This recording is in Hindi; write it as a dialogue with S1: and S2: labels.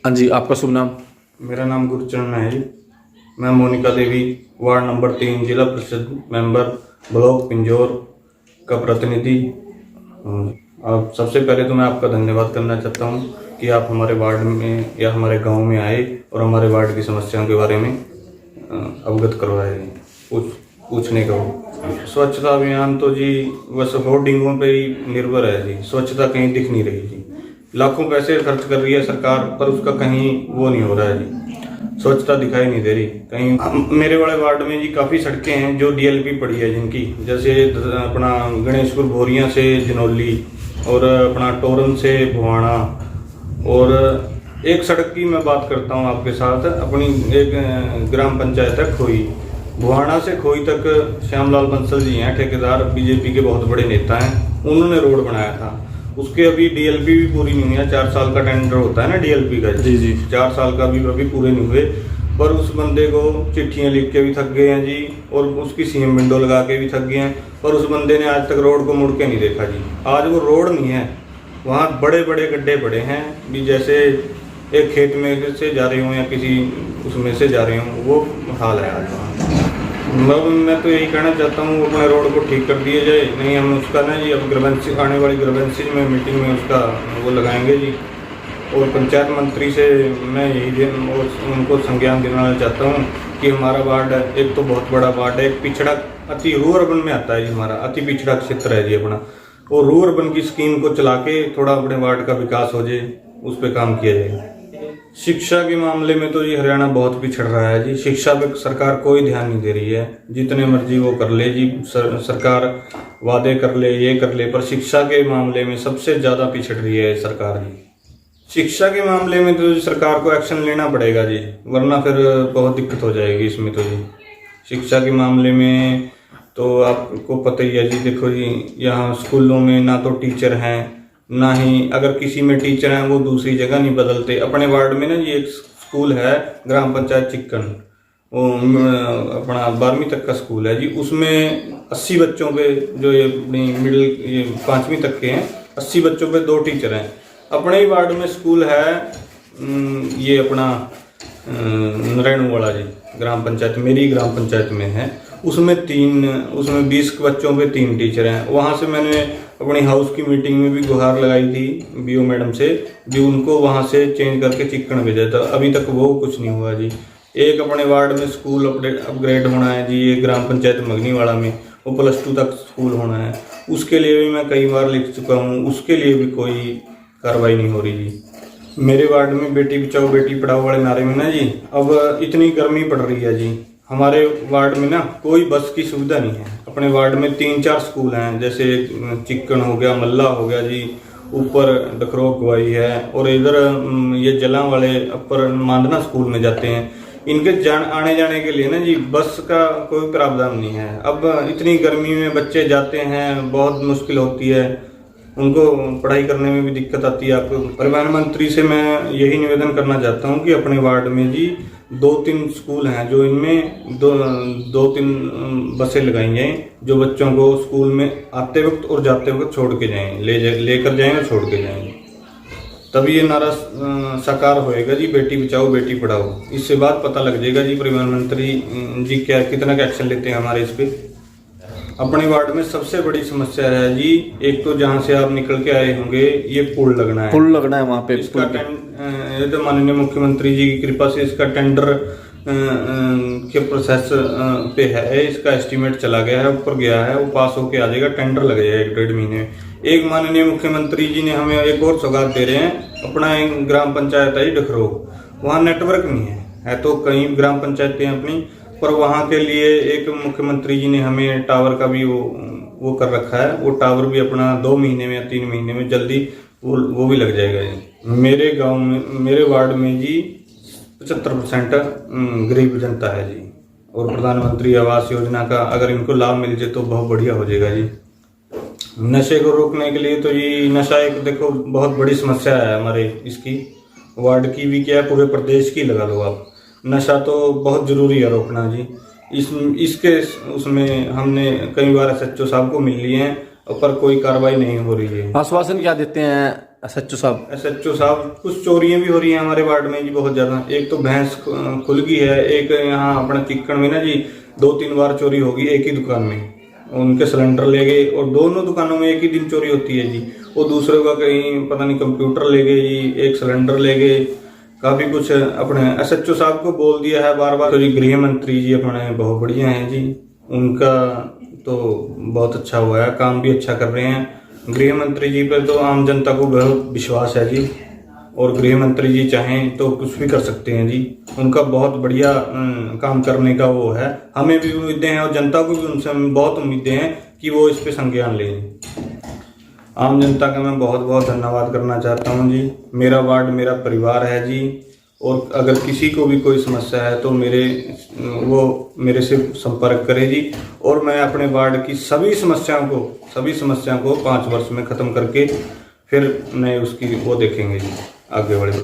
S1: हाँ जी, आपका शुभ नाम?
S2: मेरा नाम गुरचरण है जी। मैं मोनिका देवी, वार्ड नंबर 3, जिला परिषद मेंबर, ब्लॉक पिंजौर का प्रतिनिधि। अब सबसे पहले तो मैं आपका धन्यवाद करना चाहता हूँ कि आप हमारे वार्ड में या हमारे गांव में आए और हमारे वार्ड की समस्याओं के बारे में अवगत करवाए, पूछने का। स्वच्छता अभियान तो जी बस होर्डिंगों पे ही निर्भर है जी। स्वच्छता कहीं दिख नहीं रही जी। लाखों पैसे खर्च कर रही है सरकार, पर उसका कहीं वो नहीं हो रहा है जी। स्वच्छता दिखाई नहीं दे रही कहीं। मेरे वाले वार्ड में जी काफ़ी सड़कें हैं जो डीएलपी पड़ी है जिनकी, जैसे अपना गणेशपुर भोरियाँ से जनौली और अपना टोरन से भुवाणा। और एक सड़क की मैं बात करता हूँ आपके साथ, अपनी एक ग्राम पंचायत है खोई, भुवाणा से खोई तक श्यामलाल बंसल जी हैं ठेकेदार, बीजेपी के बहुत बड़े नेता हैं। उन्होंने रोड बनाया था, उसके अभी डीएलपी भी पूरी नहीं हुई है। 4 साल का टेंडर होता है ना डीएलपी का
S1: जी जी।
S2: 4 साल का भी अभी पूरे नहीं हुए, पर उस बंदे को चिट्ठियां लिख के भी थक गए हैं जी, और उसकी सीएम विंडो लगा के भी थक गए हैं, पर उस बंदे ने आज तक रोड को मुड़ के नहीं देखा जी। आज वो रोड नहीं है, वहाँ बड़े बड़े गड्ढे पड़े हैं भी, जैसे एक खेत में से जा रहे हों या किसी उसमें से जा रहे हों, वो हाल है आज वहाँ। मैं तो यही कहना चाहता हूँ अपने रोड को ठीक कर दिया जाए, नहीं हम उसका ना जी अब ग्रवेंसी आने वाली ग्रवेंसी में मीटिंग में उसका वो लगाएंगे जी। और पंचायत मंत्री से मैं यही उनको संज्ञान दिलाना चाहता हूँ कि हमारा वार्ड एक तो बहुत बड़ा वार्ड है, एक पिछड़ा अति रू अर्बन में आता है जी, हमारा अति पिछड़ा क्षेत्र है जी अपना। और रू अर्बन की स्कीम को चला के थोड़ा अपने वार्ड का विकास हो जाए, उस पर काम किया जाए। शिक्षा के मामले में तो ये हरियाणा बहुत पिछड़ रहा है जी। शिक्षा पे सरकार कोई ध्यान नहीं दे रही है, जितने मर्जी वो कर ले जी। सरकार वादे कर ले, ये कर ले, पर शिक्षा के मामले में सबसे ज़्यादा पिछड़ रही है सरकार जी। शिक्षा के मामले में तो सरकार को एक्शन लेना पड़ेगा जी, वरना फिर बहुत दिक्कत हो जाएगी इसमें तो जी। शिक्षा के मामले में तो आपको पता ही है जी। देखो जी, यहाँ स्कूलों में ना तो टीचर हैं, ना ही अगर किसी में टीचर हैं वो दूसरी जगह नहीं बदलते। अपने वार्ड में ना ये एक स्कूल है ग्राम पंचायत चिक्कन, वो अपना 12वीं तक का स्कूल है जी। उसमें 80 बच्चों पे, जो ये अपनी मिडिल ये 5वीं तक के हैं, 80 बच्चों पे 2 टीचर हैं। अपने ही वार्ड में स्कूल है ये अपना नारायण वाला जी, ग्राम पंचायत मेरी ग्राम पंचायत में है। उसमें 20 बच्चों पे 3 टीचर हैं। वहाँ से मैंने अपनी हाउस की मीटिंग में भी गुहार लगाई थी बीओ मैडम से, भी उनको वहाँ से चेंज करके चिक्कन भेजा था। अभी तक वो कुछ नहीं हुआ जी। एक अपने वार्ड में स्कूल अपग्रेड होना है जी, ये ग्राम पंचायत मगनीवाड़ा में, वो +2 तक स्कूल होना है। उसके लिए भी मैं कई बार लिख चुका हूँ, उसके लिए भी कोई कार्रवाई नहीं हो रही जी। मेरे वार्ड में बेटी बचाओ बेटी पढ़ाओ वाले नारे में ना जी, अब इतनी गर्मी पड़ रही है जी। हमारे वार्ड में ना कोई बस की सुविधा नहीं है। अपने वार्ड में 3-4 स्कूल हैं, जैसे चिक्कन हो गया, मल्ला हो गया जी, ऊपर डकरोक गवाई है, और इधर ये जला वाले अपर मांदना स्कूल में जाते हैं। इनके आने जाने के लिए ना जी बस का कोई प्रावधान नहीं है। अब इतनी गर्मी में बच्चे जाते हैं, बहुत मुश्किल होती है, उनको पढ़ाई करने में भी दिक्कत आती है। आपको परिवहन मंत्री से मैं यही निवेदन करना चाहता हूँ कि अपने वार्ड में जी 2-3 स्कूल हैं, जो इनमें 2-3 बसें लगाई जाएं, जो बच्चों को स्कूल में आते वक्त और जाते वक्त छोड़ के जाएं, लेकर जाएं और छोड़ के जाएं। तभी ये नारा साकार होएगा जी, बेटी बचाओ बेटी पढ़ाओ। इससे बात पता लग जाएगा जी परिवहन मंत्री जी कितना एक्शन लेते हैं हमारे इस पे। अपने वार्ड में सबसे बड़ी समस्या है जी, एक तो जहाँ से आप निकल के आए होंगे, ये पुल लगना है
S1: वहाँ पे।
S2: इसका ये तो माननीय मुख्यमंत्री जी की कृपा से इसका टेंडर के प्रोसेस पे है। इसका एस्टीमेट चला गया है, ऊपर गया है, वो पास होके आ जाएगा, टेंडर लग जाएगा 1-1.5 महीने में। एक माननीय मुख्यमंत्री जी ने हमें एक और सौगात दे रहे हैं। अपना एक ग्राम पंचायत है डखरो, वहाँ नेटवर्क नहीं है तो कई ग्राम पंचायतें अपनी, पर वहाँ के लिए एक मुख्यमंत्री जी ने हमें टावर का भी वो कर रखा है। वो टावर भी अपना 2 महीने में या 3 महीने में जल्दी वो भी लग जाएगा जी। मेरे गांव में, मेरे वार्ड में जी 75% गरीब जनता है जी, और प्रधानमंत्री आवास योजना का अगर इनको लाभ मिल जाए तो बहुत बढ़िया हो जाएगा जी। नशे को रोकने के लिए तो ये नशा एक देखो बहुत बड़ी समस्या है हमारे इसकी वार्ड की भी, क्या है पूरे प्रदेश की लगा लो आप। नशा तो बहुत जरूरी है रोकना जी। इसके उसमें हमने कई बार SHO साहब को मिल लिए हैं, पर कोई कार्रवाई नहीं हो रही है।
S1: आश्वासन क्या देते हैं SHO साहब।
S2: SHO साहब, कुछ चोरियां भी हो रही हैं हमारे वार्ड में जी बहुत ज़्यादा। एक तो भैंस खुल गई है, एक यहाँ अपना चिक्कड़ में ना जी 2-3 बार चोरी होगी एक ही दुकान में। उनके सिलेंडर ले गए और दोनों दुकानों में एक ही दिन चोरी होती है जी। वो दूसरे का कहीं पता नहीं कंप्यूटर ले गए जी, एक सिलेंडर ले गए, काफ़ी कुछ। अपने SHO साहब को बोल दिया है बार बार। तो जी गृह मंत्री जी अपने बहुत बढ़िया हैं जी, उनका तो बहुत अच्छा हुआ है, काम भी अच्छा कर रहे हैं। गृह मंत्री जी पर तो आम जनता को बहुत विश्वास है जी, और गृह मंत्री जी चाहें तो कुछ भी कर सकते हैं जी। उनका बहुत बढ़िया काम करने का वो है। हमें भी उम्मीदें हैं और जनता को भी उनसे बहुत उम्मीदें हैं कि वो इस पे संज्ञान लें। आम जनता का मैं बहुत बहुत धन्यवाद करना चाहता हूँ जी। मेरा वार्ड मेरा परिवार है जी, और अगर किसी को भी कोई समस्या है तो मेरे से संपर्क करे जी। और मैं अपने वार्ड की सभी समस्याओं को 5 वर्ष में ख़त्म करके फिर नए उसकी वो देखेंगे जी, आगे बढ़े।